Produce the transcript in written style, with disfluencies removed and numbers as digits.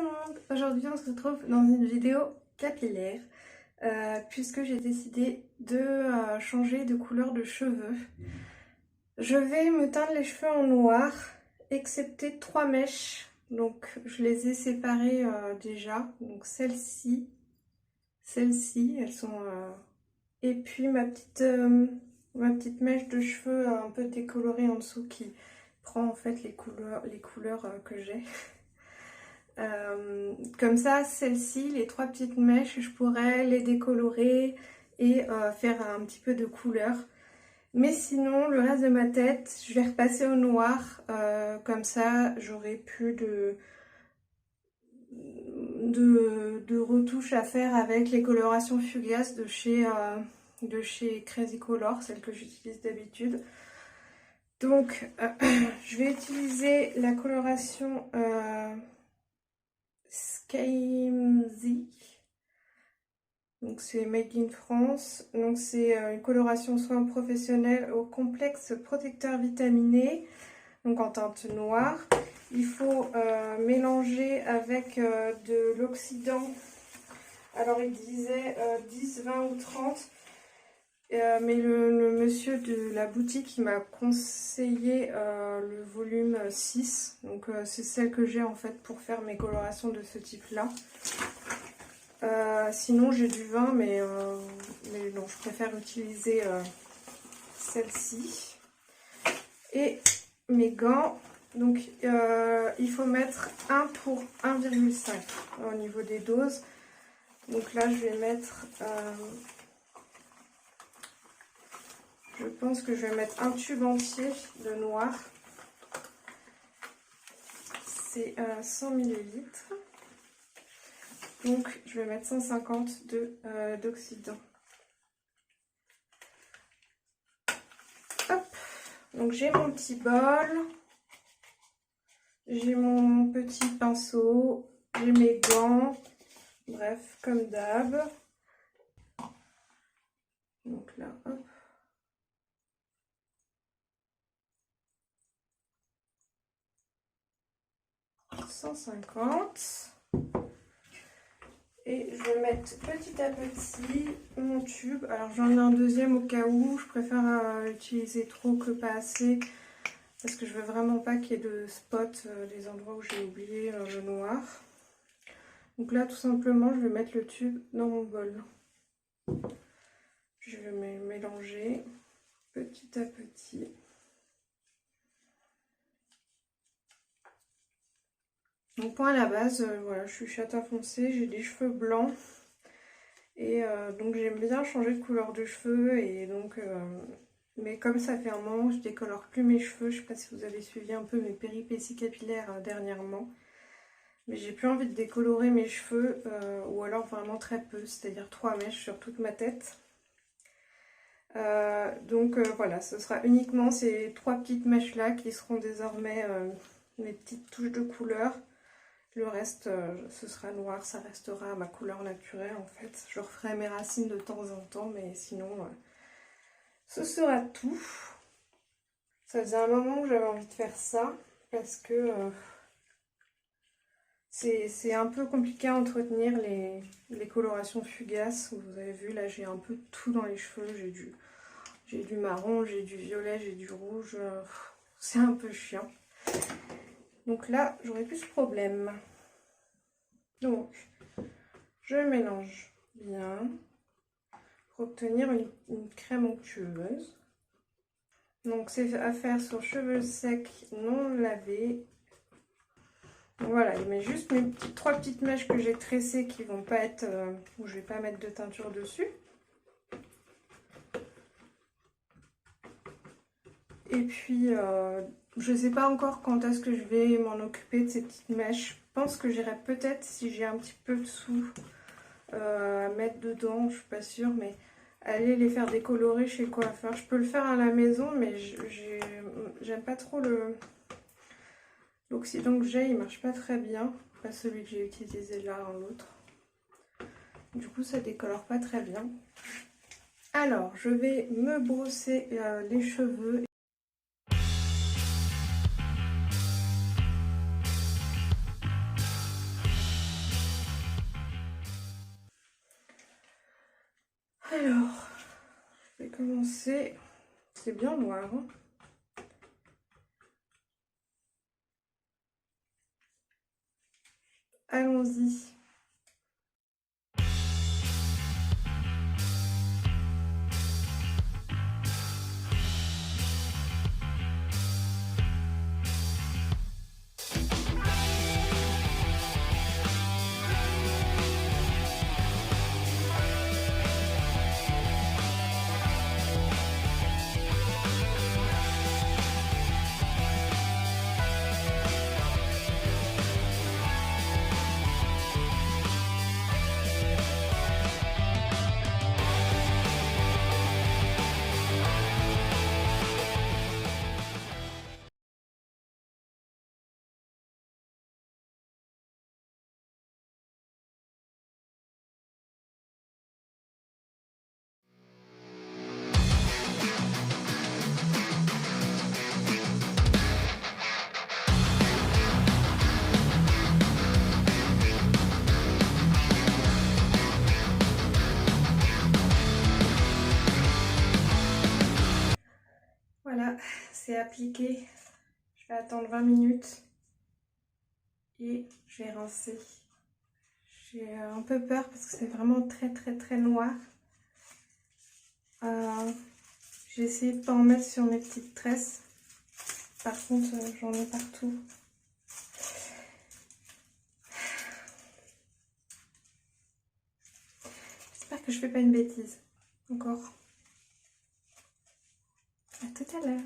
tout le monde! Aujourd'hui on se retrouve dans une vidéo capillaire puisque j'ai décidé de changer de couleur de cheveux. Je vais me teindre les cheveux en noir, excepté 3 mèches. Donc je les ai séparées déjà. Donc celle-ci, elles sont... Et puis ma petite mèche de cheveux un peu décolorée en dessous qui prend en fait les couleurs que j'ai. Comme ça, celles-ci, les 3 petites mèches, je pourrais les décolorer et faire un petit peu de couleur. Mais sinon, le reste de ma tête, je vais repasser au noir. Comme ça, j'aurai plus de retouches à faire avec les colorations fugaces de chez Crazy Color, celles que j'utilise d'habitude. Donc, je vais utiliser la coloration Skimzy. Donc c'est Made in France. Donc c'est une coloration soin professionnel au complexe protecteur vitaminé. Donc en teinte noire. Il faut mélanger avec de l'oxydant. Alors il disait 10, 20 ou 30. Mais le monsieur de la boutique il m'a conseillé le volume 6. Donc c'est celle que j'ai en fait pour faire mes colorations de ce type là. Sinon j'ai du vin mais non, je préfère utiliser celle-ci. Et mes gants, donc il faut mettre 1 pour 1,5 au niveau des doses. Donc là je vais mettre... je pense que je vais mettre un tube entier de noir. C'est 100 ml. Donc je vais mettre 150 d'oxydant. Hop. Donc j'ai mon petit bol. J'ai mon petit pinceau. J'ai mes gants. Bref, comme d'hab. Donc là, hop. 150. Et je vais mettre petit à petit mon tube. Alors j'en ai un deuxième au cas où. Je préfère utiliser trop que pas assez. Parce que je veux vraiment pas qu'il y ait de spots des endroits où j'ai oublié le noir. Donc là tout simplement je vais mettre le tube dans mon bol. Je vais mélanger petit à petit. Donc moi à la base, voilà, je suis châtain foncé, j'ai des cheveux blancs. Et donc j'aime bien changer de couleur de cheveux. Et donc, mais comme ça fait un moment que je décolore plus mes cheveux, je sais pas si vous avez suivi un peu mes péripéties capillaires dernièrement. Mais j'ai plus envie de décolorer mes cheveux, ou alors vraiment très peu, c'est-à-dire 3 mèches sur toute ma tête. Donc voilà, ce sera uniquement ces 3 petites mèches là qui seront désormais mes petites touches de couleur. Le reste, ce sera noir, ça restera ma couleur naturelle en fait. Je referai mes racines de temps en temps, mais sinon, ce sera tout. Ça faisait un moment que j'avais envie de faire ça, parce que c'est un peu compliqué à entretenir les colorations fugaces. Vous avez vu, là j'ai un peu tout dans les cheveux. J'ai du marron, j'ai du violet, j'ai du rouge. C'est un peu chiant. Donc là, j'aurai plus ce problème. Donc, je mélange bien pour obtenir une crème onctueuse. Donc, c'est à faire sur cheveux secs non lavés. Donc, voilà, il met juste mes 3 petites mèches que j'ai tressées qui vont pas être... où je vais pas mettre de teinture dessus. Et puis... je sais pas encore quand est-ce que je vais m'en occuper de ces petites mèches. Je pense que j'irai peut-être, si j'ai un petit peu de sous à mettre dedans, je suis pas sûre, mais aller les faire décolorer chez le coiffeur. Je peux le faire à la maison, mais j'aime pas trop l'oxydant que j'ai, il marche pas très bien. Pas celui que j'ai utilisé là, l'autre. Du coup, ça décolore pas très bien. Alors, je vais me brosser les cheveux. Alors, je vais commencer. C'est bien noir, hein. Allons-y. Voilà, c'est appliqué. Je vais attendre 20 minutes et je vais rincer. J'ai un peu peur parce que c'est vraiment très noir. J'ai essayé de ne pas en mettre sur mes petites tresses. Par contre, j'en ai partout. J'espère que je fais pas une bêtise. Encore. À tout à l'heure.